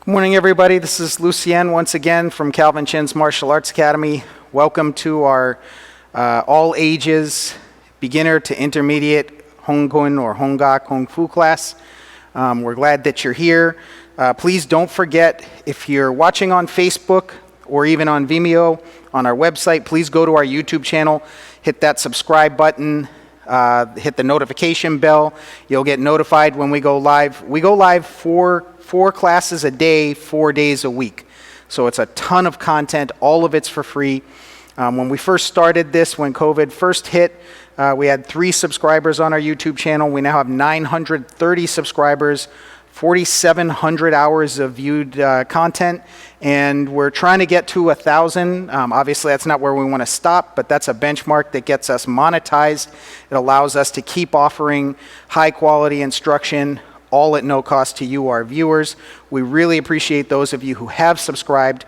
Good morning, everybody. This is Lucien once again from Calvin Chin's Martial Arts Academy. Welcome to our all ages beginner to intermediate Hung Kuen or Hung Kung Fu class. We're glad that you're here. Please don't forget, if you're watching on Facebook or even on Vimeo on our website, please go to our YouTube channel, hit that subscribe button, hit the notification bell. You'll get notified when we go live. We go live for four classes a day, 4 days a week. So it's a ton of content. All of it's for free. When we first started this, when COVID first hit, we had 3 subscribers on our YouTube channel. We now have 930 subscribers, 4,700 hours of viewed content, and we're trying to get to 1,000. Obviously, that's not where we want to stop, but that's a benchmark that gets us monetized. It allows us to keep offering high-quality instruction, all at no cost to you, our viewers. We really appreciate those of you who have subscribed.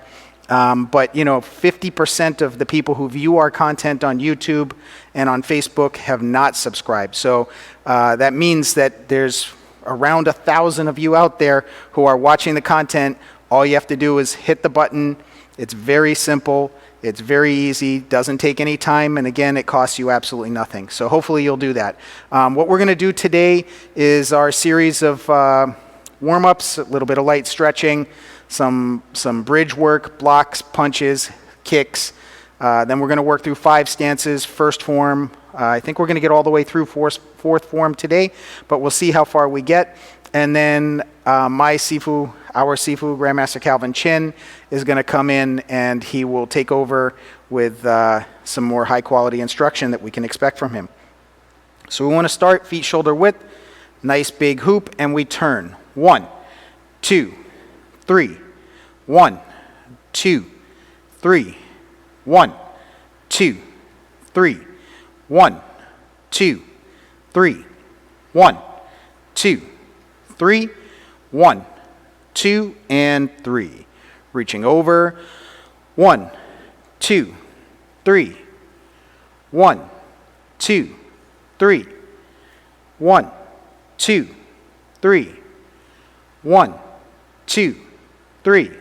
But, 50% of the people who view our content on YouTube and on Facebook have not subscribed. So that means that there's around 1,000 of you out there who are watching the content. All you have to do is hit the button. It's very simple. It's very easy, doesn't take any time, and again, it costs you absolutely nothing. So hopefully you'll do that. What we're going to do today is our series of warm-ups, a little bit of light stretching, some bridge work, blocks, punches, kicks. Then we're going to work through 5 stances, first form. I think we're going to get all the way through fourth form today, but we'll see how far we get. And then our sifu, Grandmaster Calvin Chin, is going to come in and he will take over with some more high quality instruction that we can expect from him. So we want to start feet shoulder width, nice big hoop, and we turn. 1, 2, 3, 1, 2, 3, 1, 2, 3, 1, 2, 3, 1, 2, 3, 1, 2, and 3. Reaching over. 1, 2, 3, 1, 2, 3, 1, 2, 3, 1, 2, 3,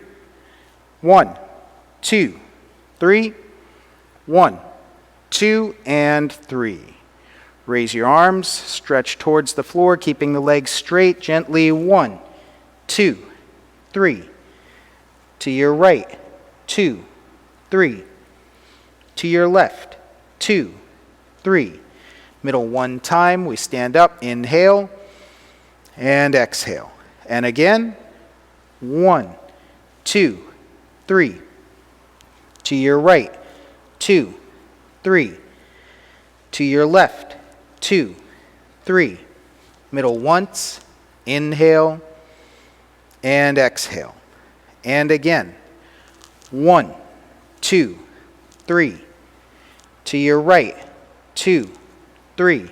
1, 2, 3, 1, 2, and 3. Raise your arms, stretch towards the floor, keeping the legs straight, gently. 1, 2, 3. To your right, 2, 3. To your left, 2, 3. Middle one time, we stand up, inhale, and exhale. And again, 1, 2, 3. To your right, 2, 3. To your left, 2, 3. Middle once, inhale, and exhale. And again, 1, 2, 3. To your right, 2, 3.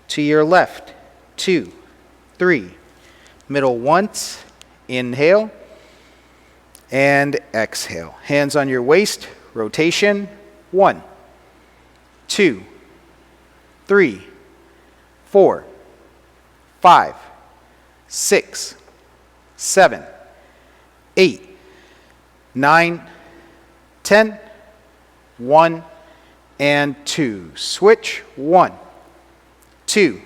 To your left, 2, 3. Middle once, inhale, and exhale. Hands on your waist, rotation. 1, 2, 3, 4, 5, 6, 7, 8, 9, 10, 1, and 2. Switch. 1, 2,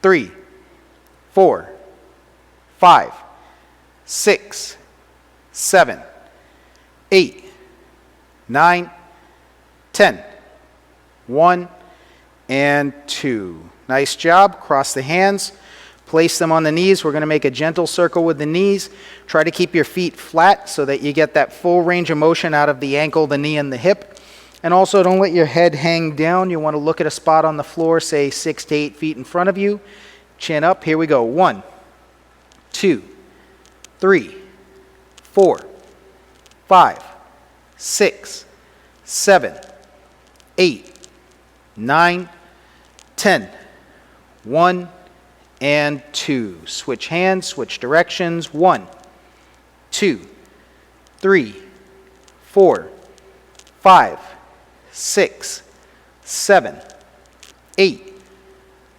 3, 4, 5, 6, 7, 8, 9, 10, 1, and 2. Nice job. Cross the hands. Place them on the knees. We're going to make a gentle circle with the knees. Try to keep your feet flat so that you get that full range of motion out of the ankle, the knee, and the hip. And also, don't let your head hang down. You want to look at a spot on the floor, say 6 to 8 feet in front of you. Chin up. Here we go. 1, 2, 3, 4, 5, 6, 7, 8, 9, 10, 1, and 2. Switch hands, switch directions. 1, 2, 3, 4, 5, 6, 7, 8,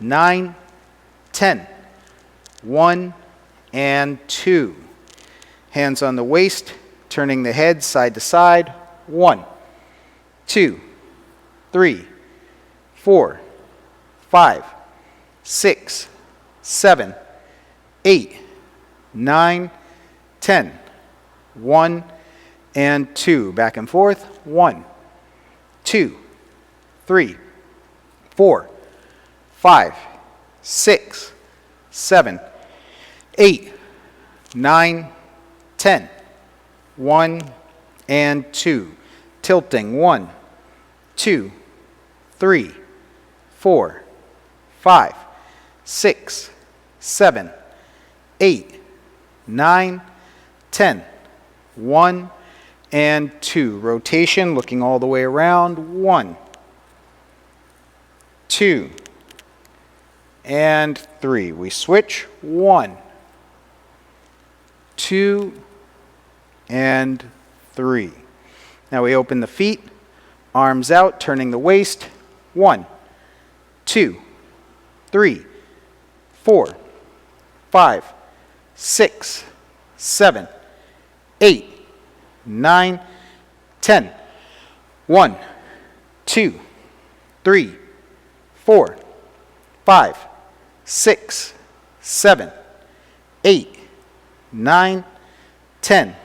9, 10, 1, and 2. Hands on the waist, turning the head side to side. 1, 2, 3, 4, 5, 6, 7, 8, 9, 10. 1 and 2. Back and forth. 1, 2, 3, 4, 5, 6, 7, 8, 9, 10. 1 and 2. Tilting. 1, 2, 3, 4, 5, 6, 7, 8, 9, 10. 1 and 2. Rotation, looking all the way around. 1, 2, and 3. We switch. 1, 2, and 3. Now we open the feet, arms out, turning the waist. 1, 2, 3, 4, 5, 6, 7, 8, 9, 10. 1, 2, 3, 4, 5, 6, 7, 8, 9, 10.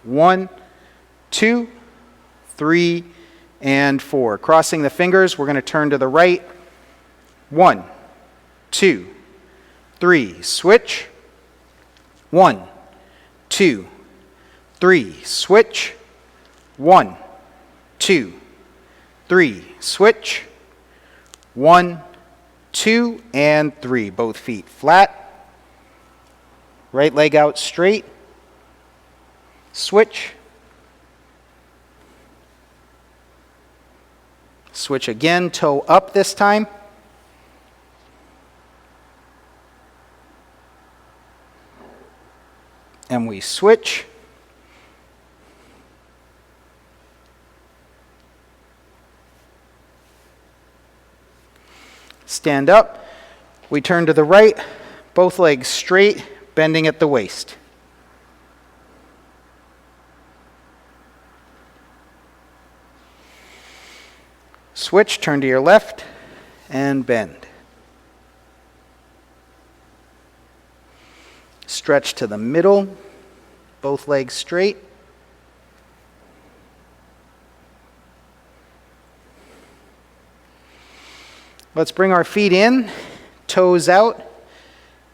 1, 2, 3, and 4. Crossing the fingers, we're going to turn to the right. 1, 2, 3. Switch. 1, 2, 3. Switch. 1, 2, 3. Switch. 1, 2, and 3. Both feet flat. Right leg out straight. Switch. Switch again, toe up this time. And we switch. Stand up. We turn to the right, both legs straight, bending at the waist. Switch, turn to your left, and bend. Stretch to the middle, both legs straight. Let's bring our feet in, toes out,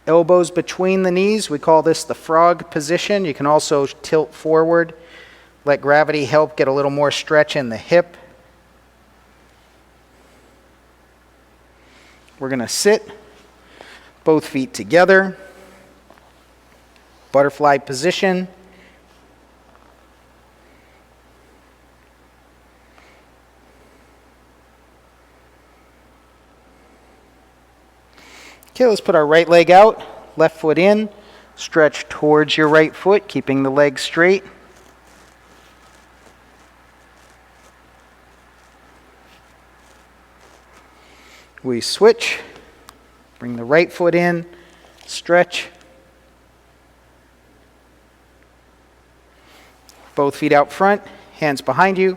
elbows between the knees. We call this the frog position. You can also tilt forward, let gravity help get a little more stretch in the hip. We're going to sit, both feet together, butterfly position. Okay, let's put our right leg out, left foot in, stretch towards your right foot, keeping the leg straight. We switch, bring the right foot in, stretch. Both feet out front, hands behind you.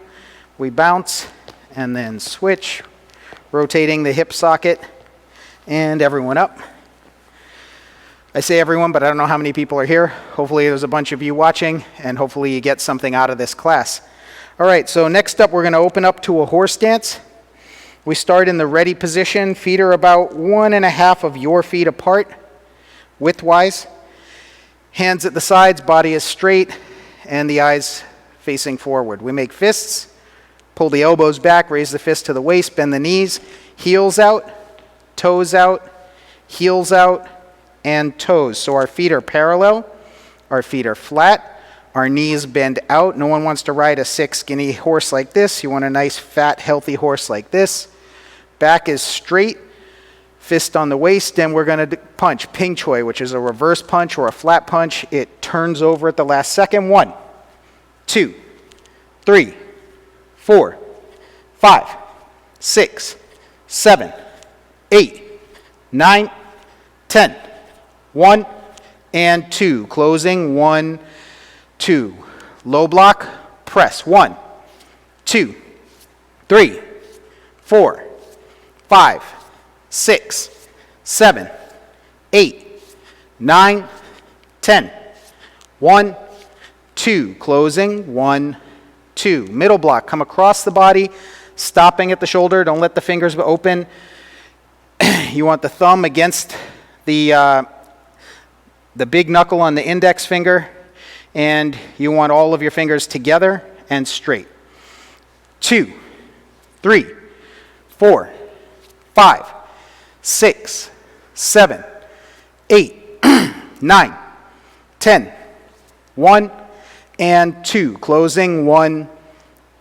We bounce and then switch, rotating the hip socket and everyone up. I say everyone, but I don't know how many people are here. Hopefully there's a bunch of you watching and hopefully you get something out of this class. All right, so next up we're going to open up to a horse stance. We start in the ready position. Feet are about 1.5 of your feet apart, widthwise. Hands at the sides, body is straight, and the eyes facing forward. We make fists, pull the elbows back, raise the fist to the waist, bend the knees, heels out, toes out, heels out, and toes. So our feet are parallel, our feet are flat, our knees bend out. No one wants to ride a sick, skinny horse like this. You want a nice, fat, healthy horse like this. Back is straight, fist on the waist, and we're going to punch Ping Choi, which is a reverse punch or a flat punch. It turns over at the last second. 1, 2, 3, 4, 5, 6, 7, 8, 9, 10. 1 and 2. Closing. 1, 2. Low block, press. 1, 2, 3, 4, 5, 6, 7, 8, 9, 10. 1, 2. Closing. 1, 2. Middle block, come across the body, stopping at the shoulder. Don't let the fingers open. You want the thumb against the big knuckle on the index finger, and you want all of your fingers together and straight. 2, 3, 4, 5, 6, 7, 8, 9, 10. 1 and 2. Closing. 1,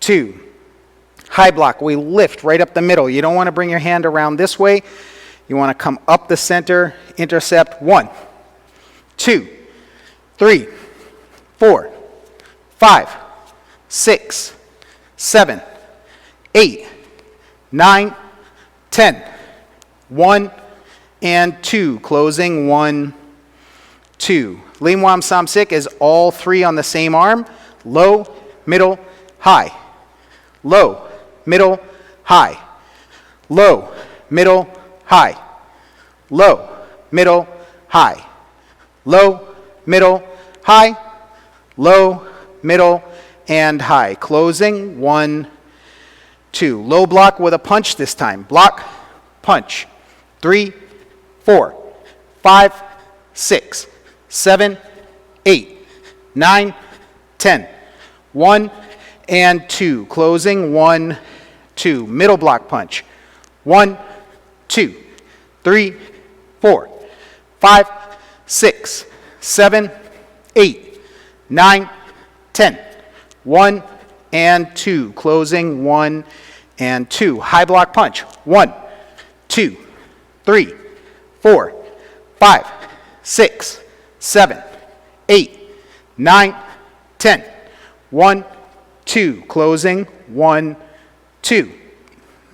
2. High block, we lift right up the middle. You don't want to bring your hand around this way. You want to come up the center, intercept. 1, 2, 3, 4, 5, 6, 7, 8, 9, 10. 1 and 2. Closing. 1, 2. Lim Wam Sam Sik is all 3 on the same arm. Low, middle, high. Low, middle, high. Low, middle, high. Low, middle, high. Low, middle, high. Low, middle, and high. Closing. 1, 2. Low block with a punch this time. Block, punch. 3, 4, 5, 6, 7, 8, 9, 10. 1 and 2. Closing. 1, 2. Middle block punch. 1, 2, 3, 4, 5, 6, 7, 8, 9, 10. 1 and 2. Closing. 1 and 2. High block punch. 1, 2, 3, 4, 5, 6, 7, 8, 9, 10. 1, 2. Closing. 1, 2.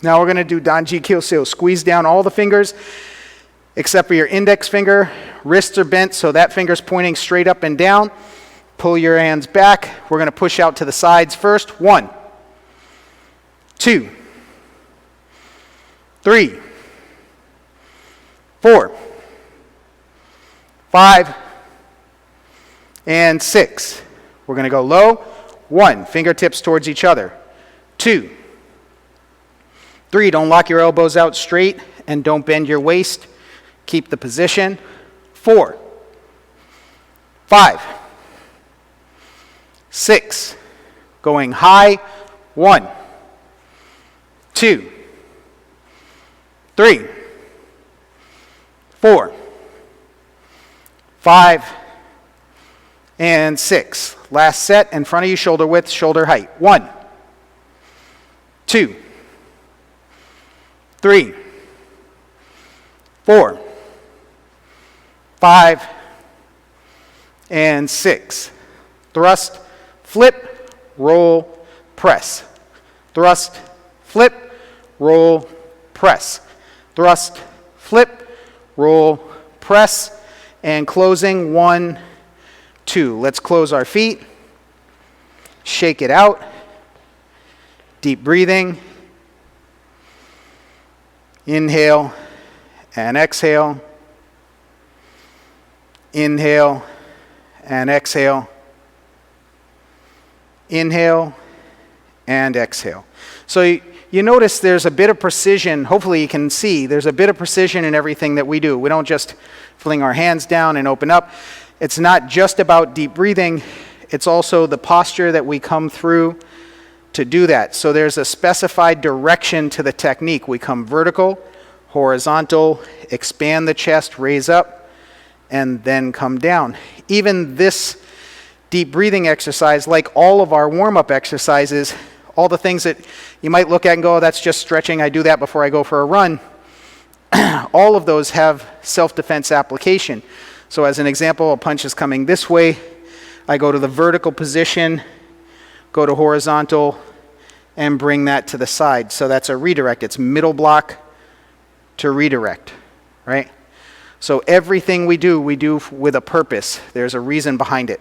Now we're going to do Danji Kyoseo. Squeeze down all the fingers except for your index finger. Wrists are bent, so that finger's pointing straight up and down. Pull your hands back. We're going to push out to the sides first. 1, 2, 3, 4, 5, and 6. We're going to go low. 1, fingertips towards each other. 2, 3, don't lock your elbows out straight and don't bend your waist. Keep the position. 4, 5, 6, going high. 1, 2, 3, 4, 5, and 6. Last set, in front of you, shoulder width, shoulder height. 1, 2, 3, 4, 5, and 6. Thrust, flip, roll, press. Thrust, flip, roll, press. Thrust, flip, roll, press. And closing. 1, 2. Let's close our feet. Shake it out. Deep breathing. Inhale and exhale. Inhale and exhale. Inhale and exhale. So you notice there's a bit of precision. Hopefully you can see there's a bit of precision in everything that we do. We don't just fling our hands down and open up. It's not just about deep breathing. It's also the posture that we come through to do that. So there's a specified direction to the technique. We come vertical, horizontal, expand the chest, raise up, and then come down. Even this deep breathing exercise, like all of our warm-up exercises, all the things that you might look at and go, oh, that's just stretching, I do that before I go for a run. All of those have self-defense application. So as an example, a punch is coming this way. I go to the vertical position, go to horizontal, and bring that to the side. So that's a redirect. It's middle block to redirect, right? So everything we do with a purpose. There's a reason behind it.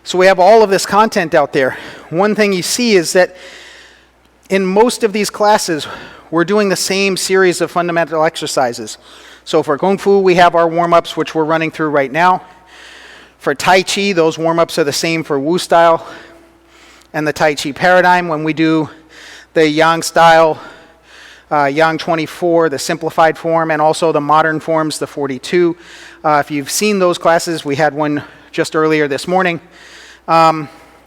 So we have all of this content out there. One thing you see is that in most of these classes, we're doing the same series of fundamental exercises. So for Kung Fu, we have our warm-ups, which we're running through right now. For Tai Chi, those warm-ups are the same for Wu style and the Tai Chi paradigm. When we do the Yang style, Yang 24, the simplified form, and also the modern forms, the 42. If you've seen those classes, we had one just earlier this morning.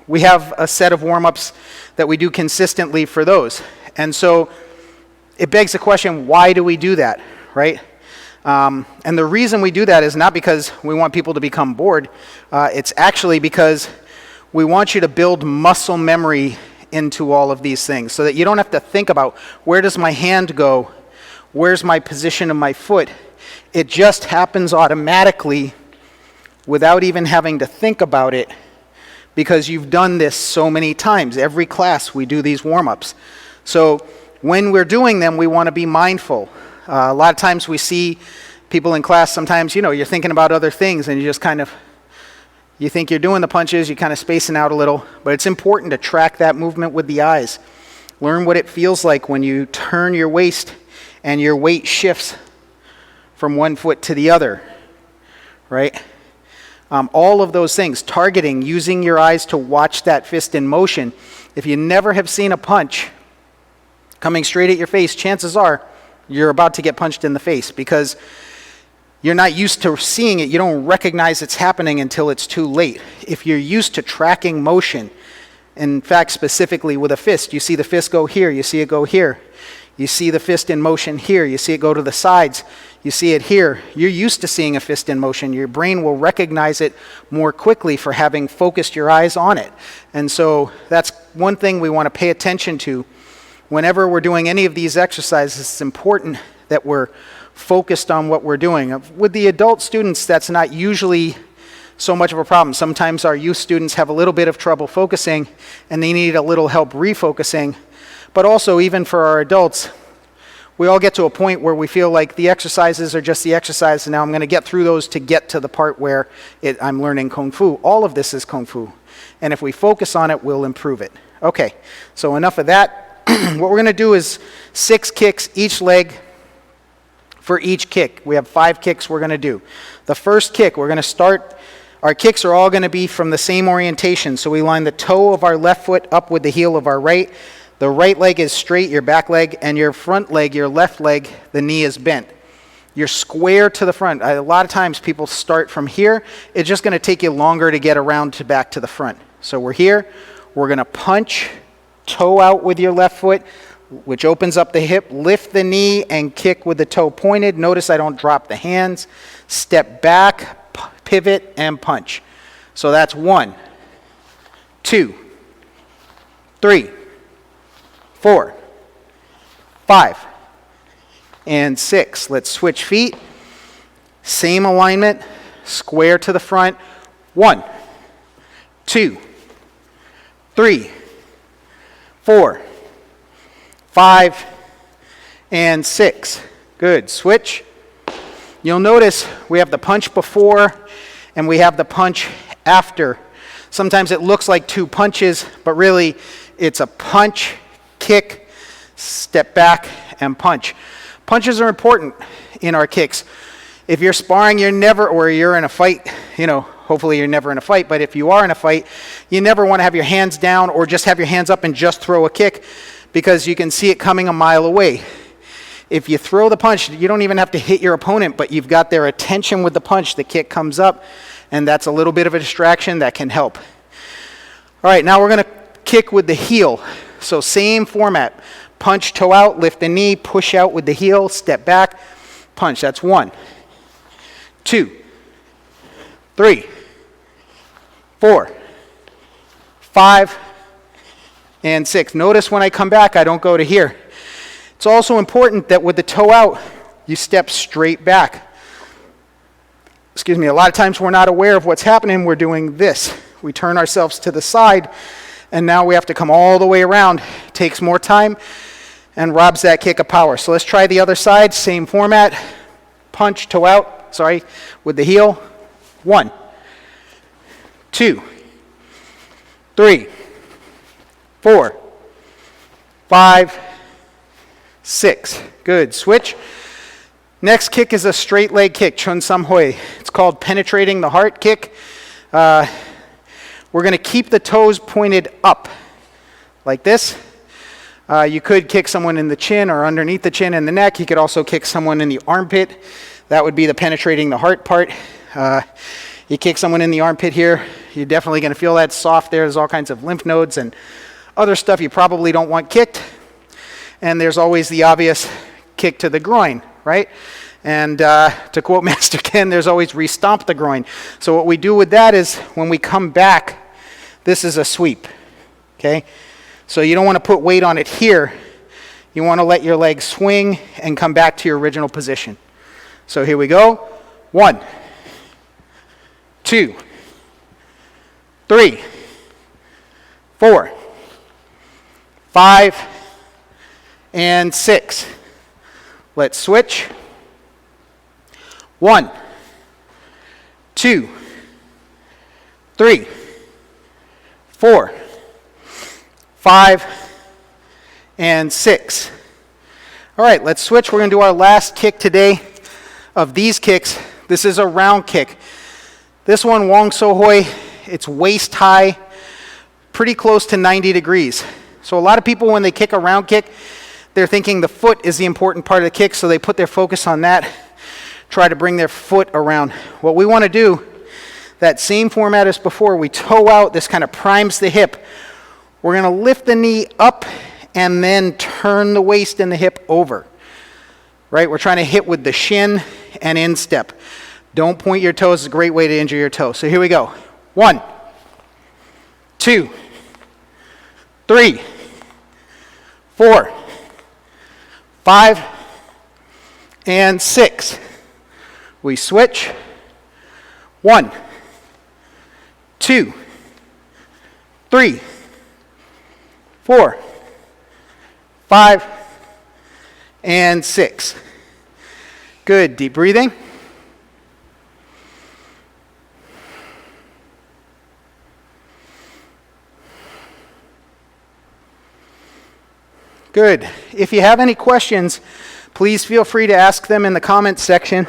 We have a set of warm-ups that we do consistently for those. And so it begs the question, why do we do that, right? And the reason we do that is not because we want people to become bored. It's actually because we want you to build muscle memory into all of these things so that you don't have to think about where does my hand go, where's my position of my foot. It just happens automatically without even having to think about it because you've done this so many times. Every class we do these warm-ups. So when we're doing them, we want to be mindful. A lot of times we see people in class, sometimes, you're thinking about other things and you just you think you're doing the punches, you're kind of spacing out a little, but it's important to track that movement with the eyes. Learn what it feels like when you turn your waist and your weight shifts from one foot to the other, right? All of those things, targeting, using your eyes to watch that fist in motion. If you never have seen a punch coming straight at your face, chances are you're about to get punched in the face because you're not used to seeing it. You don't recognize it's happening until it's too late. If you're used to tracking motion, in fact, specifically with a fist, you see the fist go here, you see it go here. You see the fist in motion here, you see it go to the sides, you see it here. You're used to seeing a fist in motion. Your brain will recognize it more quickly for having focused your eyes on it. And so that's one thing we want to pay attention to. Whenever we're doing any of these exercises, it's important that we're focused on what we're doing. With the adult students, that's not usually so much of a problem. Sometimes our youth students have a little bit of trouble focusing and they need a little help refocusing. But also, even for our adults, we all get to a point where we feel like the exercises are just the exercise, and now I'm going to get through those to get to the part where I'm learning Kung Fu. All of this is Kung Fu. And if we focus on it, we'll improve it. Okay, so enough of that. What we're going to do is 6 kicks each leg for each kick. We have 5 kicks we're going to do. The first kick, we're going to start, our kicks are all going to be from the same orientation. So we line the toe of our left foot up with the heel of our right. The right leg is straight, your back leg, and your front leg, your left leg, the knee is bent. You're square to the front. A lot of times people start from here. It's just going to take you longer to get around to back to the front. So we're here. We're going to punch, toe out with your left foot, which opens up the hip, lift the knee, and kick with the toe pointed. Notice I don't drop the hands. Step back, pivot, and punch. So that's 1, 2, 3, 4, 5, and 6. Let's switch feet. Same alignment, square to the front. 1, 2, 3, 4, 5, and 6. Good. Switch. You'll notice we have the punch before and we have the punch after. Sometimes it looks like 2 punches, but really it's a punch, kick, step back, and punch. Punches are important in our kicks. If you're sparring, or you're in a fight, hopefully you're never in a fight, but if you are in a fight, you never want to have your hands down or just have your hands up and just throw a kick because you can see it coming a mile away. If you throw the punch, you don't even have to hit your opponent, but you've got their attention with the punch. The kick comes up, and that's a little bit of a distraction that can help. All right, now we're going to kick with the heel. So same format. Punch, toe out, lift the knee, push out with the heel, step back, punch. That's 1, 2, 3, 4, 5, and 6. Notice when I come back, I don't go to here. It's also important that with the toe out, you step straight back. A lot of times we're not aware of what's happening. We're doing this. We turn ourselves to the side, and now we have to come all the way around. It takes more time and robs that kick of power. So let's try the other side, same format. Punch, toe out, with the heel. 1, 2, 3, 4, 5, 6. Good. Switch. Next kick is a straight leg kick, chun sam hoi. It's called penetrating the heart kick. We're going to keep the toes pointed up like this. You could kick someone in the chin or underneath the chin and the neck. You could also kick someone in the armpit. That would be the penetrating the heart part. You kick someone in the armpit here, you're definitely going to feel that soft there. There's all kinds of lymph nodes and other stuff you probably don't want kicked. And there's always the obvious kick to the groin, right? And to quote Master Ken, there's always re-stomp the groin. So what we do with that is when we come back, this is a sweep, okay? So you don't want to put weight on it here. You want to let your leg swing and come back to your original position. So here we go. 1, 2, 3, 4, 5, and 6. Let's switch. 1, 2, 3, 4, 5, and 6. All right, let's switch. We're going to do our last kick today of these kicks. This is a round kick. This one, wong so hoi, it's waist high, pretty close to 90 degrees. So a lot of people, when they kick a round kick, they're thinking the foot is the important part of the kick, so they put their focus on that, try to bring their foot around. What we want to do, that same format as before, we toe out, this kind of primes the hip. We're going to lift the knee up and then turn the waist and the hip over. Right? We're trying to hit with the shin and instep. Don't point your toes. It's a great way to injure your toe. So here we go. 1, 2, 3, 4, 5, and 6. We switch. 1, 2, 3, 4, 5, and 6. Good. Deep breathing. Good. If you have any questions, please feel free to ask them in the comments section,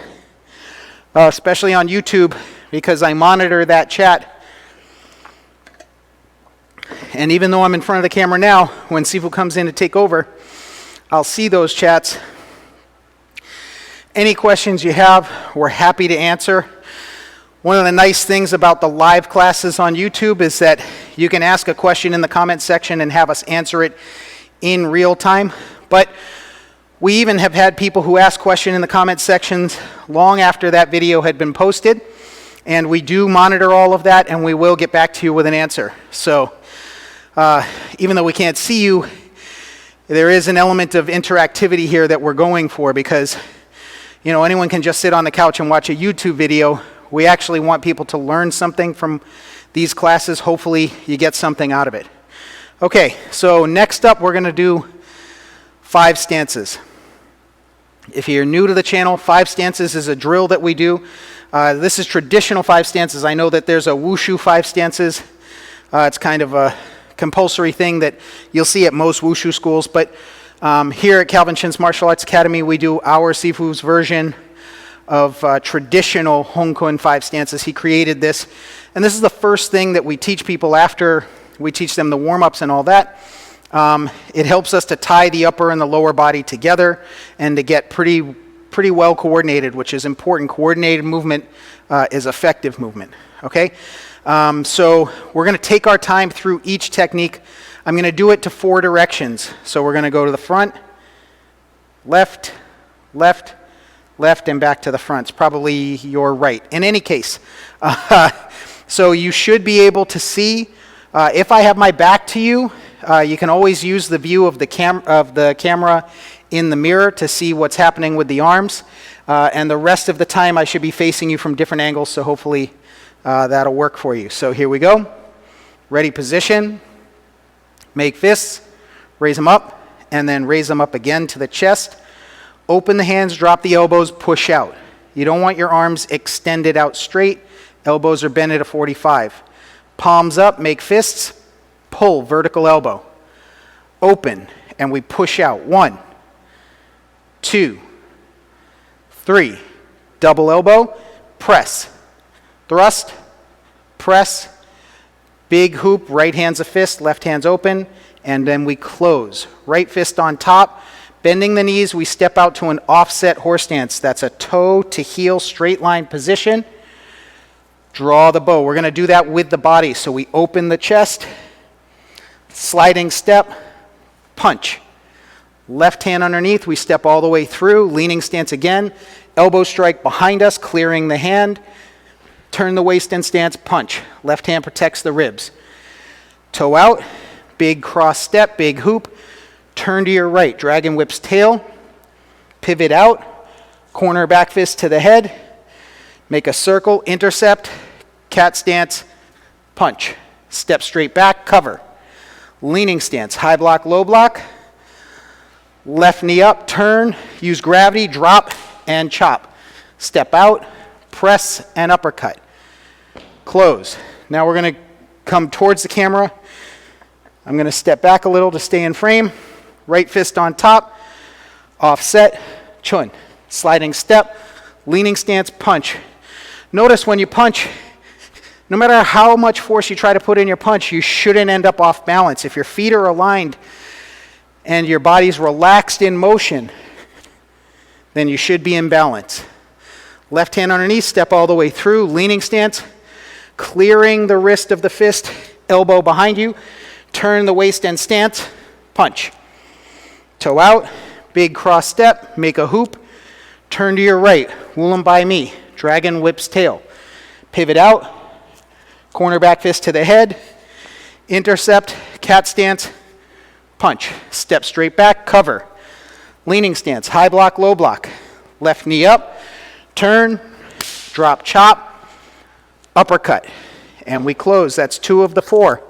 especially on YouTube, because I monitor that chat. And even though I'm in front of the camera now, when Sifu comes in to take over, I'll see those chats. Any questions you have, we're happy to answer. One of the nice things about the live classes on YouTube is that you can ask a question in the comments section and have us answer it in real time. But we even have had people who ask questions in the comments sections long after that video had been posted. And we do monitor all of that, and we will get back to you with an answer. So even though we can't see you, there is an element of interactivity here that we're going for, because you know, anyone can just sit on the couch and watch a YouTube video. We actually want people to learn something from these classes. Hopefully you get something out of it. Okay, so next up we're going to do 5 stances. If you're new to the channel, 5 stances is a drill that we do. This is traditional 5 stances. I know that there's a wushu 5 stances. It's kind of a compulsory thing that you'll see at most wushu schools, but here at Calvin Chin's Martial Arts Academy, we do our Sifu's version of traditional Hung Kuen 5 stances. He created this, and this is the first thing that we teach people after we teach them the warm-ups and all that. It helps us to tie the upper and the lower body together and to get pretty well coordinated, which is important. Coordinated movement is effective movement, okay? So we're going to take our time through each technique. I'm going to do it to 4 directions. So we're going to go to the front, left, left, left, and back to the front. It's probably your right. In any case, so you should be able to see. If I have my back to you, you can always use the view of the camera in the mirror to see what's happening with the arms. And the rest of the time, I should be facing you from different angles, so hopefully that'll work for you. So here we go. Ready position. Make fists, raise them up, and then raise them up again to the chest. Open the hands, drop the elbows, push out. You don't want your arms extended out straight. Elbows are bent at a 45. Palms up, make fists, pull, vertical elbow, open, and we push out. 1, 2, 3, double elbow, press, thrust, press, big hoop, right hand's a fist, left hand's open, and then we close. Right fist on top, bending the knees, we step out to an offset horse stance. That's a toe to heel straight line position. Draw the bow. We're going to do that with the body. So we open the chest, sliding step, punch. Left hand underneath, we step all the way through, leaning stance again, elbow strike behind us, clearing the hand, turn the waist in stance, punch. Left hand protects the ribs. Toe out, big cross step, big hoop, turn to your right, dragon whip's tail, pivot out, corner back fist to the head, make a circle, intercept, cat stance, punch. Step straight back, cover. Leaning stance, high block, low block, left knee up, turn, use gravity, drop, and chop. Step out, press, and uppercut. Close. Now we're going to come towards the camera. I'm going to step back a little to stay in frame. Right fist on top, offset, chun. Sliding step, leaning stance, punch. Notice when you punch, no matter how much force you try to put in your punch, you shouldn't end up off balance. If your feet are aligned and your body's relaxed in motion, then you should be in balance. Left hand underneath, step all the way through, leaning stance, clearing the wrist of the fist, elbow behind you, turn the waist end stance, punch. Toe out, big cross step, make a hoop, turn to your right, Wulum by me, dragon whip's tail. Pivot out, corner back fist to the head, intercept, cat stance, punch. Step straight back, cover. Leaning stance, high block, low block. Left knee up, turn, drop, chop, uppercut. And we close. That's 2 of the 4.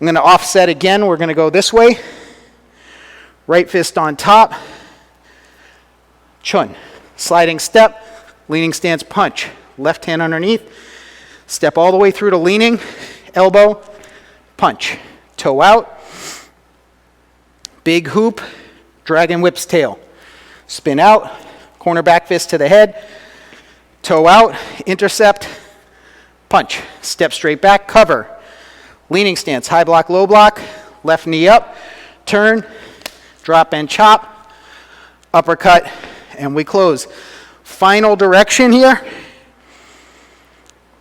I'm going to offset again. We're going to go this way. Right fist on top, chun. Sliding step, leaning stance, punch. Left hand underneath, step all the way through to leaning, elbow, punch. Toe out, big hoop, dragon whip's tail. Spin out, corner back fist to the head, toe out, intercept, punch. Step straight back, cover. Leaning stance, high block, low block, left knee up, turn, drop and chop, uppercut, and we close. Final direction here.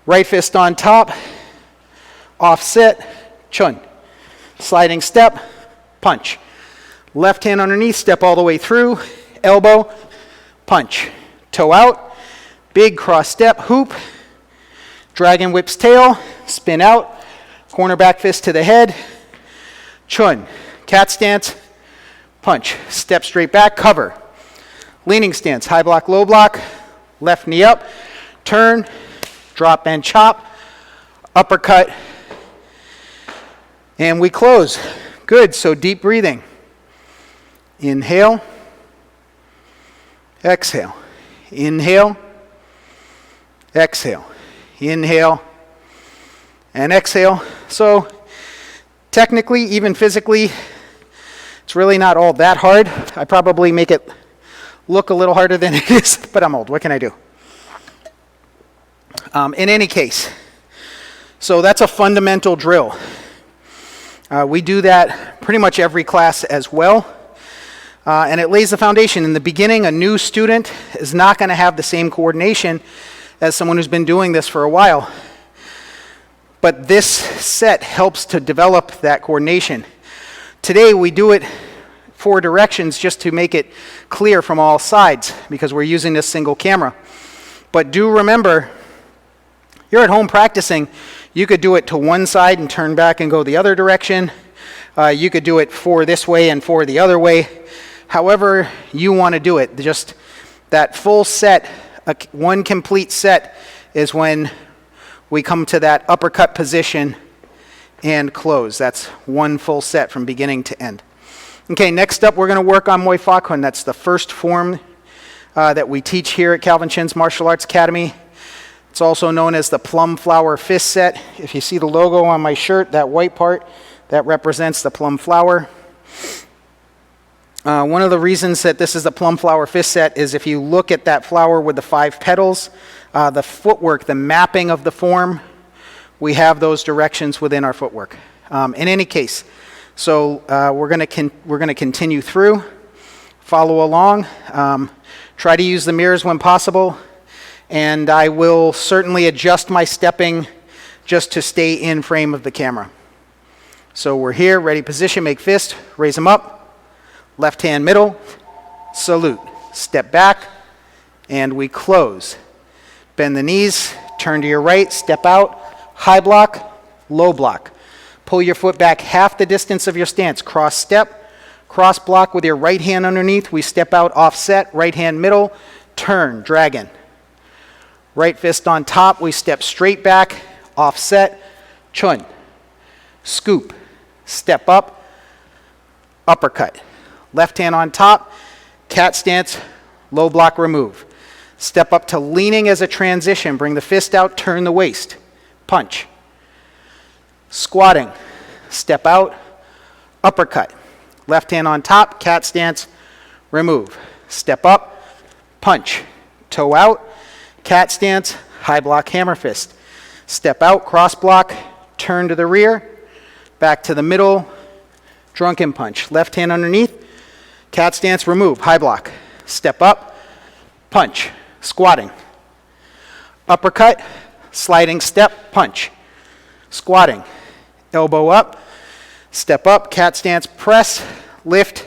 Right fist on top, offset, chun. Sliding step, punch. Left hand underneath, step all the way through, elbow, punch. Toe out, big cross step, hoop, dragon whip's tail, spin out, corner back fist to the head, chun. Cat stance, punch. Step straight back, cover. Leaning stance, high block, low block, left knee up, turn, drop and chop, uppercut, and we close. Good, so deep breathing. Inhale, exhale, inhale, exhale, inhale, and exhale. So technically, even physically, it's really not all that hard. I probably make it look a little harder than it is, but I'm old. What can I do? In any case, so that's a fundamental drill. We do that pretty much every class as well. And it lays the foundation. In the beginning, a new student is not going to have the same coordination as someone who's been doing this for a while. But this set helps to develop that coordination. Today, we do it 4 directions just to make it clear from all sides because we're using this single camera. But do remember, you're at home practicing. You could do it to one side and turn back and go the other direction. You could do it 4 this way and 4 the other way. However you want to do it. Just that full set, one complete set, is when we come to that uppercut position and close. That's one full set from beginning to end. Okay, next up we're going to work on Moy Fa Kuen. That's the first form that we teach here at Calvin Chin's Martial Arts Academy. It's also known as the Plum Flower Fist set. If you see the logo on my shirt, that white part, that represents the plum flower. One of the reasons that this is the Plum Flower Fist set is if you look at that flower with the 5 petals, the footwork, the mapping of the form, we have those directions within our footwork. In any case, so we're going to continue through, follow along, try to use the mirrors when possible, and I will certainly adjust my stepping just to stay in frame of the camera. So we're here, ready position, make fist, raise them up. Left hand middle, salute. Step back, and we close. Bend the knees, turn to your right, step out, high block, low block. Pull your foot back half the distance of your stance. Cross step, cross block with your right hand underneath. We step out, offset, right hand middle, turn, dragon. Right fist on top, we step straight back, offset, chun. Scoop, step up, uppercut. Left hand on top, cat stance, low block remove. Step up to leaning as a transition. Bring the fist out, turn the waist. Punch. Squatting. Step out, uppercut. Left hand on top, cat stance, remove. Step up, punch. Toe out, cat stance, high block hammer fist. Step out, cross block, turn to the rear, back to the middle, drunken punch. Left hand underneath, cat stance, remove, high block. Step up, punch, squatting. Uppercut, sliding step, punch. Squatting, elbow up, step up, cat stance, press, lift,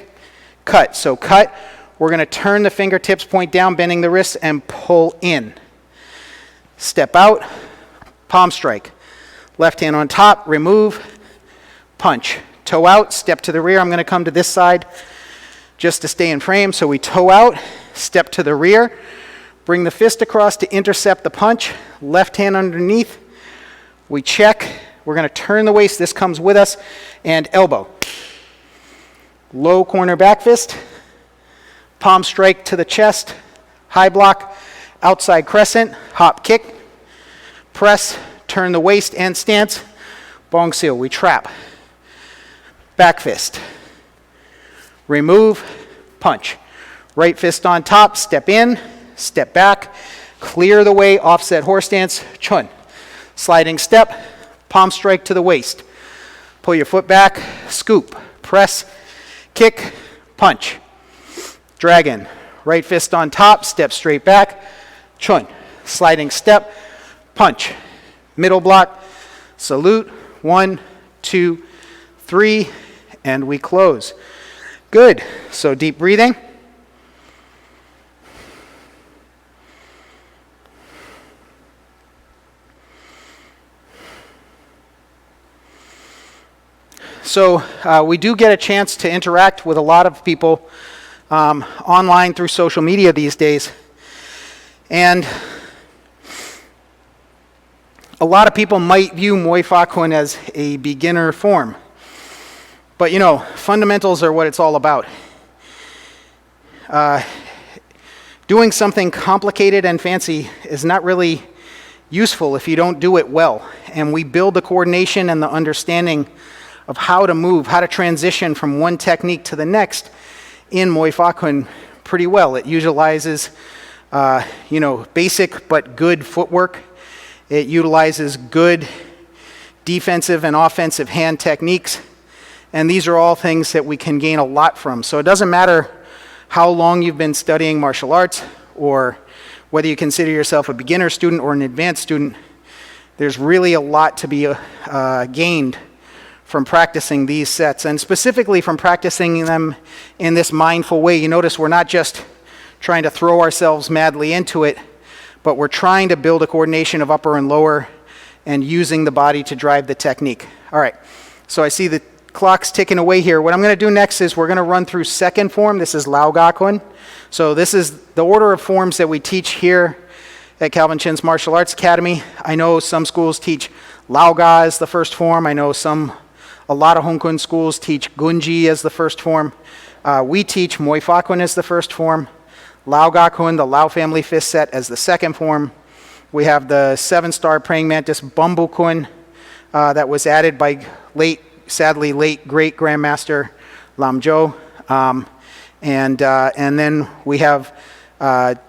cut. So cut, we're going to turn the fingertips, point down, bending the wrists, and pull in. Step out, palm strike. Left hand on top, remove, punch. Toe out, step to the rear. I'm going to come to this side just to stay in frame. So we toe out, step to the rear, bring the fist across to intercept the punch, left hand underneath, we check, we're going to turn the waist, this comes with us, and elbow. Low corner back fist, palm strike to the chest, high block, outside crescent, hop kick, press, turn the waist and stance, bong seal, we trap. Back fist. Remove, punch. Right fist on top, step in, step back, clear the way, offset horse stance, chun. Sliding step, palm strike to the waist. Pull your foot back, scoop, press, kick, punch. Dragon. Right fist on top, step straight back, chun. Sliding step, punch. Middle block, salute, 1, 2, 3, and we close. Good. So deep breathing. So we do get a chance to interact with a lot of people online through social media these days. And a lot of people might view Moy Fa Kuen as a beginner form. But you know, fundamentals are what it's all about. Doing something complicated and fancy is not really useful if you don't do it well. And we build the coordination and the understanding of how to move, how to transition from one technique to the next in Moy Fa Kuen pretty well. It utilizes, basic but good footwork. It utilizes good defensive and offensive hand techniques. And these are all things that we can gain a lot from. So it doesn't matter how long you've been studying martial arts or whether you consider yourself a beginner student or an advanced student, there's really a lot to be gained from practicing these sets, and specifically from practicing them in this mindful way. You notice we're not just trying to throw ourselves madly into it, but we're trying to build a coordination of upper and lower and using the body to drive the technique. All right, so I see the clock's ticking away here. What I'm going to do next is we're going to run through second form. This is Lao Ga Kuen. So this is the order of forms that we teach here at Calvin Chin's Martial Arts Academy. I know some schools teach Lao Ga as the first form. I know a lot of Hung Kuen schools teach Gunji as the first form. We teach Moy Fa Kuen as the first form. Lao Ga Kuen, the Lao family fist set, as the second form. We have the 7-star praying mantis Bambu Kuen that was added by late sadly late great Grandmaster Lam Jo. And then we have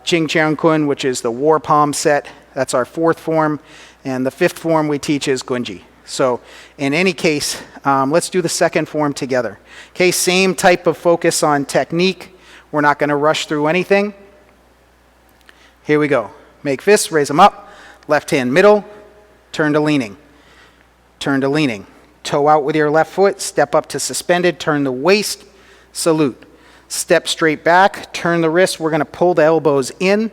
Ching Cheurng Kuen, which is the war palm set. That's our 4th form. And the 5th form we teach is Gunji. So in any case, let's do the 2nd form together. Okay, same type of focus on technique. We're not going to rush through anything. Here we go. Make fists, raise them up. Left hand middle, turn to leaning. Turn to leaning. Toe out with your left foot, step up to suspended, turn the waist, salute. Step straight back, turn the wrist. We're going to pull the elbows in,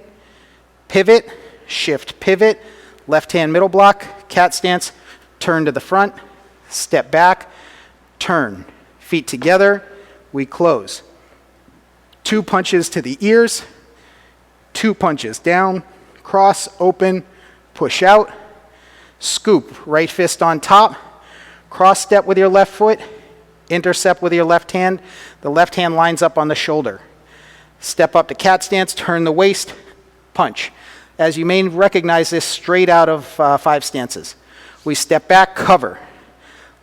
pivot, shift, pivot. Left hand middle block, cat stance, turn to the front, step back, turn. Feet together, we close. 2 punches to the ears, 2 punches down, cross, open, push out, scoop, right fist on top, cross step with your left foot, intercept with your left hand. The left hand lines up on the shoulder. Step up to cat stance, turn the waist, punch. As you may recognize this straight out of 5 stances. We step back, cover.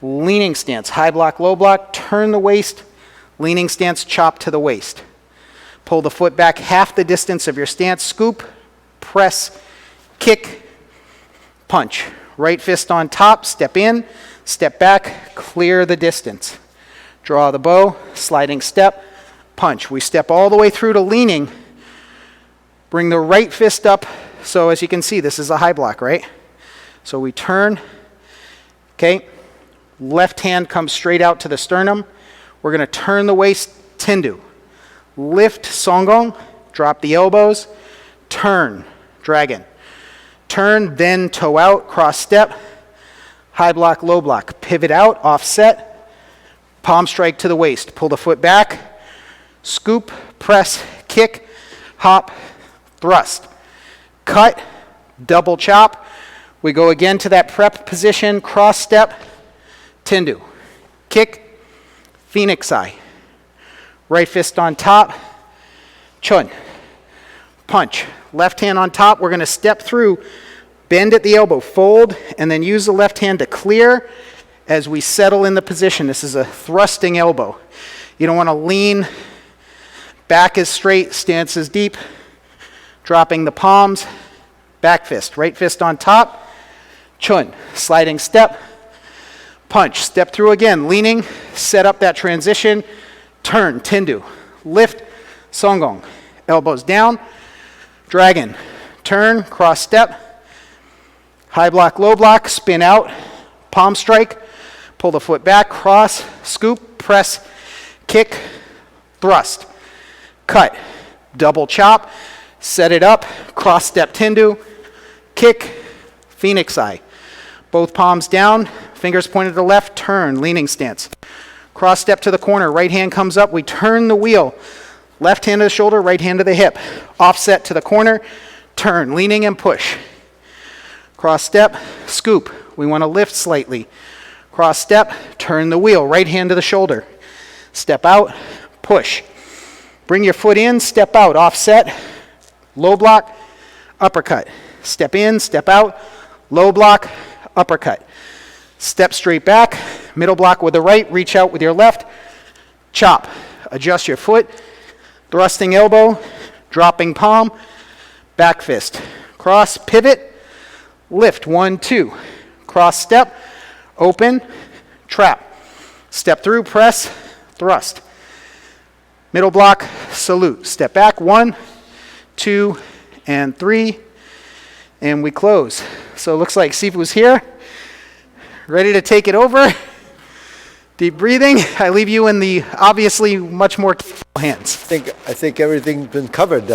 Leaning stance, high block, low block, turn the waist, leaning stance, chop to the waist. Pull the foot back half the distance of your stance, scoop, press, kick, punch. Right fist on top, step in, step back, clear the distance. Draw the bow, sliding step, punch. We step all the way through to leaning. Bring the right fist up. So as you can see, this is a high block, right? So we turn, okay? Left hand comes straight out to the sternum. We're going to turn the waist, tendu. Lift, songgong, drop the elbows, turn, dragon. Turn, then toe out, cross step, high block, low block. Pivot out, offset, palm strike to the waist. Pull the foot back, scoop, press, kick, hop, thrust. Cut, double chop. We go again to that prep position, cross step, tendu. Kick, phoenix eye. Right fist on top, chun. Punch. Left hand on top, we're going to step through, bend at the elbow, fold, and then use the left hand to clear as we settle in the position. This is a thrusting elbow. You don't want to lean, back is straight, stance is deep, dropping the palms, back fist, right fist on top, chun, sliding step, punch, step through again, leaning, set up that transition, turn, tendu, lift, songgong, elbows down, dragon, turn, cross step, high block, low block, spin out, palm strike, pull the foot back, cross, scoop, press, kick, thrust, cut, double chop, set it up, cross step tendu, kick, phoenix eye. Both palms down, fingers pointed to the left, turn, leaning stance. Cross step to the corner, right hand comes up, we turn the wheel. Left hand to the shoulder, right hand to the hip. Offset to the corner, turn, leaning and push. Cross step, scoop. We want to lift slightly. Cross step, turn the wheel, right hand to the shoulder. Step out, push. Bring your foot in, step out, offset, low block, uppercut. Step in, step out, low block, uppercut. Step straight back, middle block with the right, reach out with your left, chop. Adjust your foot, thrusting elbow, dropping palm, back fist. Cross, pivot, lift, 1, 2. Cross step, open, trap. Step through, press, thrust. Middle block, salute. Step back, 1, 2, and 3, and we close. So it looks like Sifu's here, ready to take it over. Deep breathing. I leave you in the obviously much more capable hands. I think everything's been covered.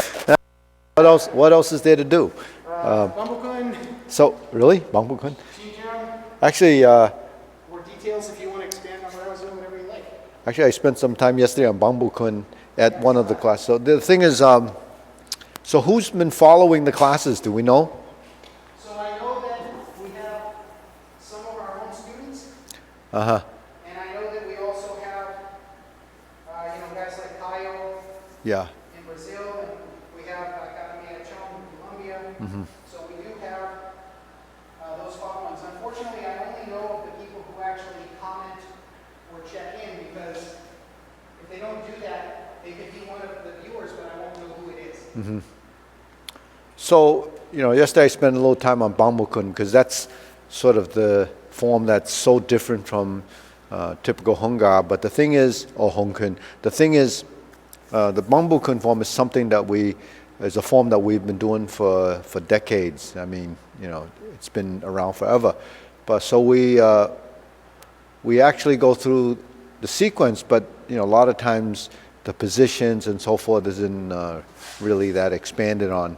What else is there to do? Bambukun, So really, Bambukun? Ching Cheurng, Actually, more details if you want to expand on what I was doing, whatever you like. actually, I spent some time yesterday on Bambukun at one of the classes. So the thing is, so who's been following the classes? Do we know? So I know that we have some of our own students. Uh-huh. And I know that we also have, guys like Kyle Yeah. in Brazil, and we have Academia Chun in Colombia. So we do have those followings. Unfortunately, I only know of the people who actually comment It could be one of the viewers, but I won't know who it is. So, yesterday I spent a little time on bamboo kun because that's sort of the form that's so different from typical Hunga. But the thing is, or Hung Kuen, the thing is, the bamboo kun form is something that is a form that we've been doing for decades. I mean, it's been around forever. But so we actually go through the sequence, but a lot of times the positions and so forth isn't really that expanded on.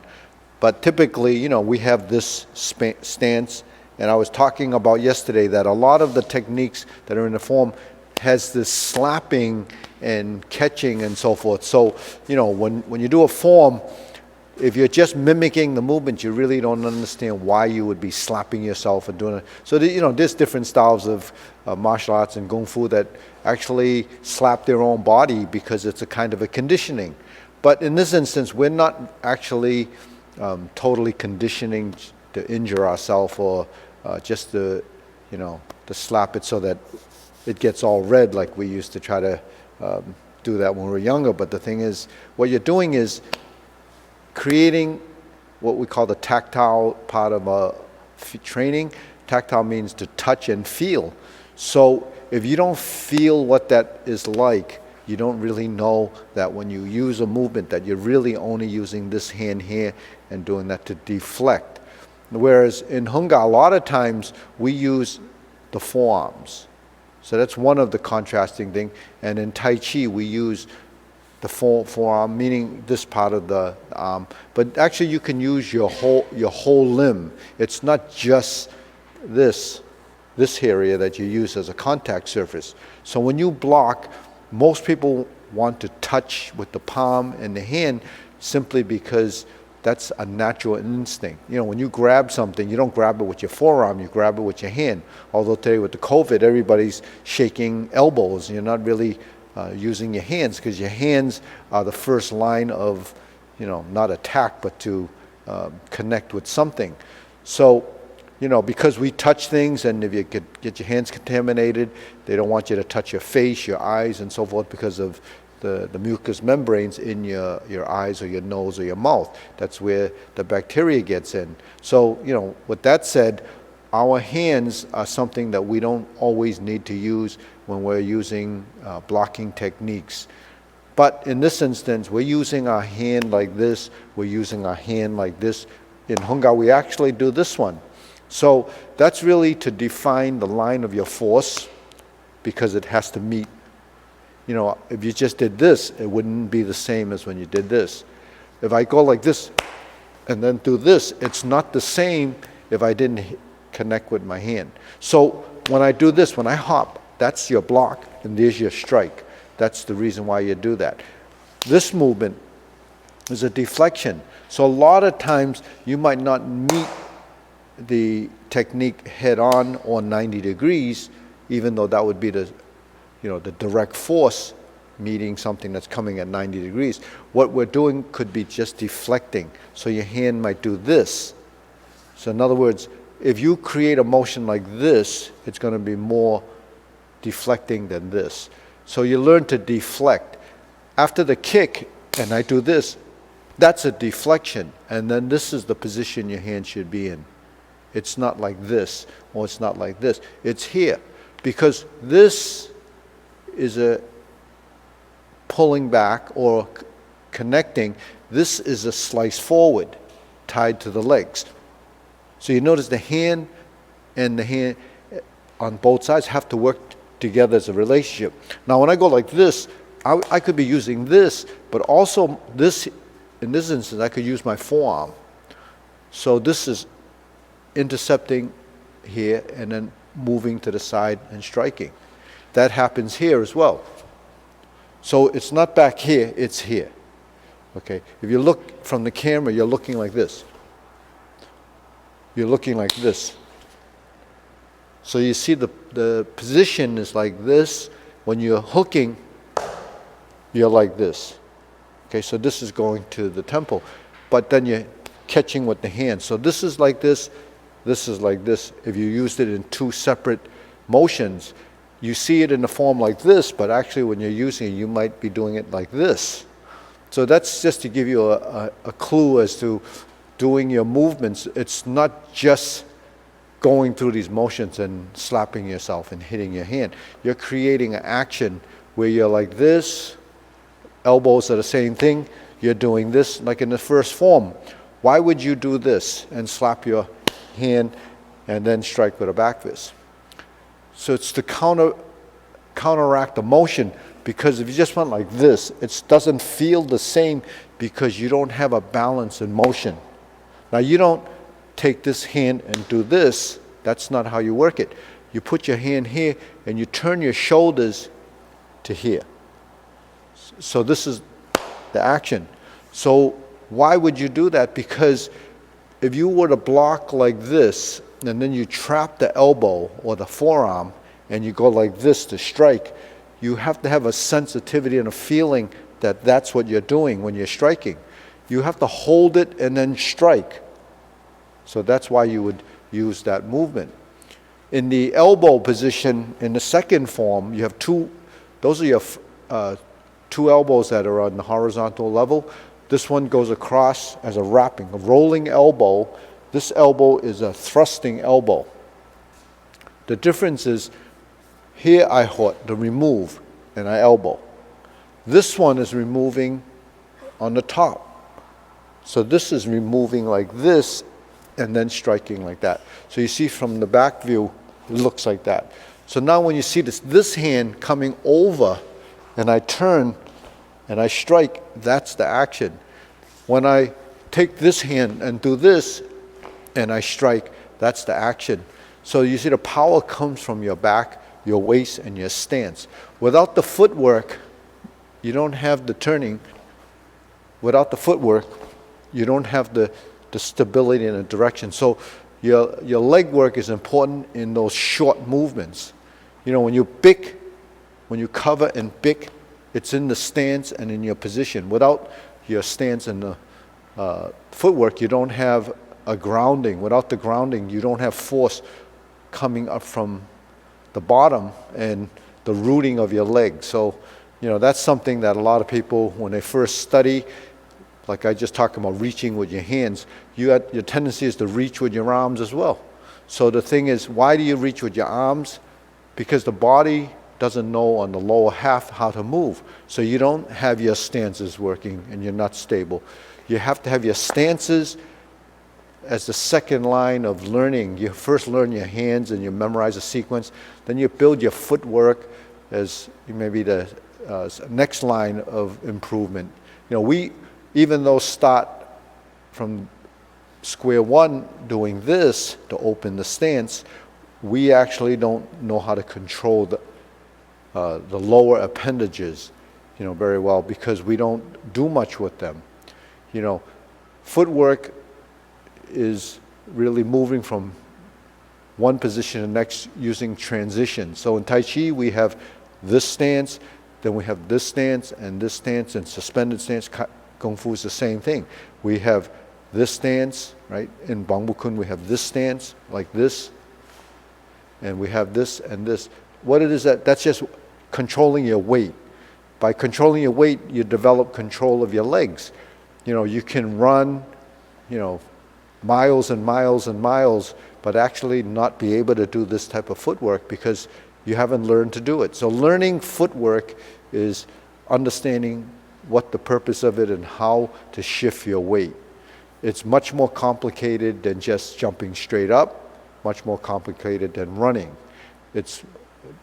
But typically, we have this stance, and I was talking about yesterday that a lot of the techniques that are in the form has this slapping and catching and so forth. So, when you do a form, if you're just mimicking the movement, you really don't understand why you would be slapping yourself and doing it. So, there's different styles of martial arts and kung fu that actually slap their own body because it's a kind of a conditioning. But in this instance, we're not actually totally conditioning to injure ourselves or just to slap it so that it gets all red like we used to try to do that when we were younger. But the thing is, what you're doing is creating what we call the tactile part of training. Tactile means to touch and feel. So if you don't feel what that is like, you don't really know that when you use a movement that you're really only using this hand here and doing that to deflect. Whereas in Hunga, a lot of times we use the forearms. So that's one of the contrasting things. And in Tai Chi, we use the forearm, meaning this part of the arm. But actually, you can use your whole limb. It's not just this area that you use as a contact surface. So when you block, most people want to touch with the palm and the hand simply because that's a natural instinct. When you grab something, you don't grab it with your forearm, you grab it with your hand. Although today with the COVID, everybody's shaking elbows. You're not really using your hands because your hands are the first line of, not attack, but to connect with something. So, because we touch things, and if you could get your hands contaminated, they don't want you to touch your face, your eyes, and so forth because of the mucous membranes in your eyes or your nose or your mouth. That's where the bacteria gets in. So, with that said, our hands are something that we don't always need to use when we're using blocking techniques. But in this instance, we're using our hand like this, we're using our hand like this. In Hunga, we actually do this one. So that's really to define the line of your force because it has to meet. If you just did this, it wouldn't be the same as when you did this. If I go like this and then do this, it's not the same if I didn't connect with my hand. So when I do this, when I hop, that's your block and there's your strike. That's the reason why you do that. This movement is a deflection. So a lot of times you might not meet the technique head on or 90 degrees, even though that would be the direct force meeting something that's coming at 90 degrees. What we're doing could be just deflecting. So your hand might do this. So in other words, if you create a motion like this, it's going to be more deflecting than this. So you learn to deflect. After the kick, and I do this, that's a deflection. And then this is the position your hand should be in. It's not like this, or it's not like this. It's here. Because this is a pulling back or connecting. This is a slice forward tied to the legs. So you notice the hand and the hand on both sides have to work together as a relationship. Now when I go like this, I could be using this, but also this, in this instance, I could use my forearm. So this is intercepting here and then moving to the side and striking. That happens here as well. So it's not back here, it's here. Okay, if you look from the camera, you're looking like this. You're looking like this. So you see the position is like this. When you're hooking, you're like this. Okay, so this is going to the temple. But then you're catching with the hand. So this is like this is like this. If you used it in two separate motions, you see it in the form like this, but actually when you're using it, you might be doing it like this. So that's just to give you a clue as to doing your movements. It's not just going through these motions and slapping yourself and hitting your hand. You're creating an action where you're like this, elbows are the same thing, you're doing this like in the first form. Why would you do this and slap your hand and then strike with a back fist? So it's to counteract the motion, because if you just went like this, it doesn't feel the same because you don't have a balance in motion. Now you don't take this hand and do this. That's not how you work it. You put your hand here and you turn your shoulders to here. So this is the action. So why would you do that? Because if you were to block like this and then you trap the elbow or the forearm and you go like this to strike, you have to have a sensitivity and a feeling that that's what you're doing when you're striking. You have to hold it and then strike. So that's why you would use that movement. In the elbow position, in the second form, you have those are your two elbows that are on the horizontal level. This one goes across as a wrapping, a rolling elbow. This elbow is a thrusting elbow. The difference is here I hot, the remove, and I elbow. This one is removing on the top. So this is removing like this and then striking like that. So you see from the back view, it looks like that. So now when you see this hand coming over and I turn and I strike, that's the action. When I take this hand and do this and I strike, that's the action. So you see the power comes from your back, your waist, and your stance. Without the footwork, you don't have the turning. Without the footwork, you don't have the stability and the direction. So your leg work is important in those short movements. You know, when you pick, when you cover and pick, it's in the stance and in your position. Without your stance and the footwork, you don't have a grounding. Without the grounding, you don't have force coming up from the bottom and the rooting of your leg. So, you know, that's something that a lot of people, when they first study, like I just talked about reaching with your hands, your tendency is to reach with your arms as well. So the thing is, why do you reach with your arms? Because the body doesn't know on the lower half how to move. So you don't have your stances working and you're not stable. You have to have your stances as the second line of learning. You first learn your hands and you memorize a sequence. Then you build your footwork as maybe the next line of improvement. You know, we, even though start from square one doing this to open the stance, we actually don't know how to control the lower appendages, you know, very well, because we don't do much with them. You know, footwork is really moving from one position to the next using transition. So in Tai Chi, we have this stance, then we have this stance and suspended stance. Kung Fu is the same thing. We have this stance, right? In Bang Bu Kun, we have this stance, like this, and we have this and this. What it is that's just controlling your weight. By controlling your weight, you develop control of your legs. You know, you can run, you know, miles and miles and miles, but actually not be able to do this type of footwork because you haven't learned to do it. So learning footwork is understanding what the purpose of it and how to shift your weight. It's much more complicated than just jumping straight up, much more complicated than running. It's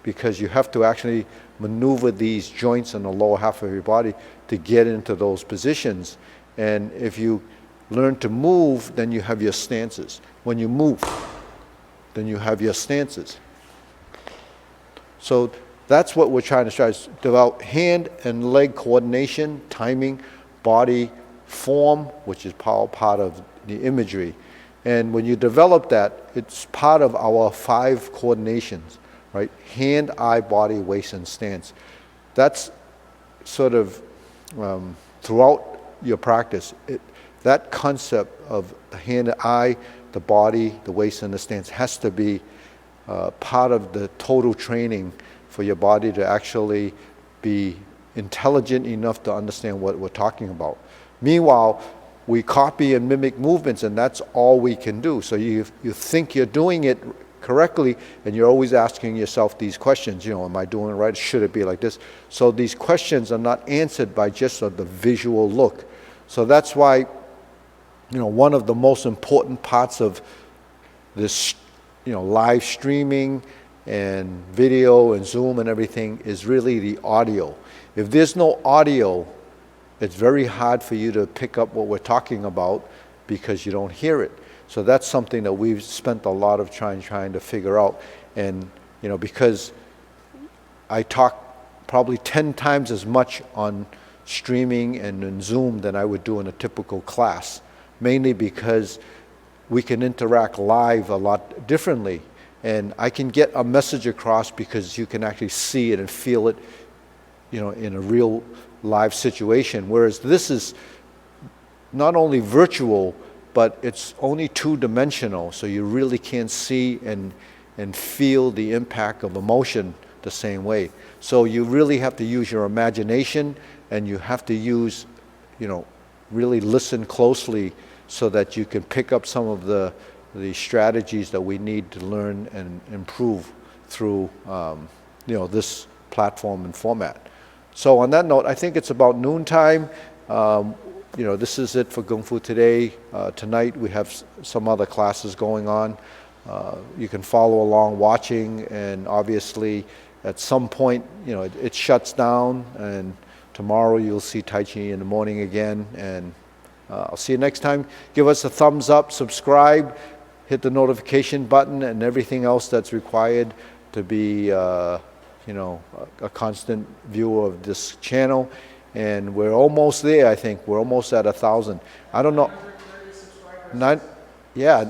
because you have to actually maneuver these joints in the lower half of your body to get into those positions. And if you learn to move, then you have your stances. When you move, then you have your stances. So that's what we're trying to try to develop: hand and leg coordination, timing, body, form, which is part of the imagery. And when you develop that, it's part of our 5 coordinations, right? Hand, eye, body, waist, and stance. That's sort of throughout your practice. That concept of the hand, the eye, the body, the waist, and the stance has to be part of the total training for your body to actually be intelligent enough to understand what we're talking about. Meanwhile, we copy and mimic movements, and that's all we can do. So you think you're doing it correctly, and you're always asking yourself these questions, you know, am I doing it right? Should it be like this? So these questions are not answered by just the visual look. So that's why, you know, one of the most important parts of this, you know, live streaming and video and Zoom and everything is really the audio. If there's no audio, it's very hard for you to pick up what we're talking about because you don't hear it. So that's something that we've spent a lot of time trying to figure out. And, you know, because I talk probably 10 times as much on streaming and in Zoom than I would do in a typical class, mainly because we can interact live a lot differently. And I can get a message across because you can actually see it and feel it, you know, in a real live situation. Whereas this is not only virtual, but it's only two-dimensional, so you really can't see and feel the impact of emotion the same way. So you really have to use your imagination, and you have to use, you know, really listen closely so that you can pick up some of the strategies that we need to learn and improve through, you know, this platform and format. So on that note, I think it's about noontime. You know, this is it for Kung Fu today. Tonight we have some other classes going on. You can follow along watching, and obviously at some point, you know, it shuts down, and tomorrow you'll see Tai Chi in the morning again. And I'll see you next time. Give us a thumbs up, subscribe, hit the notification button, and everything else that's required to be, you know, a constant viewer of this channel. And we're almost there, I think. We're almost at 1,000. I don't know. Yeah.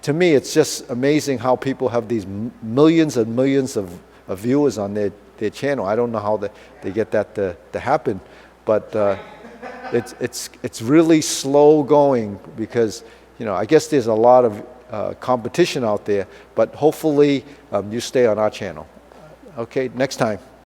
To me, it's just amazing how people have these millions and millions of viewers on their channel. I don't know how they get that to happen. But it's really slow going because, you know, I guess there's a lot of competition out there. But hopefully you stay on our channel. Okay, next time.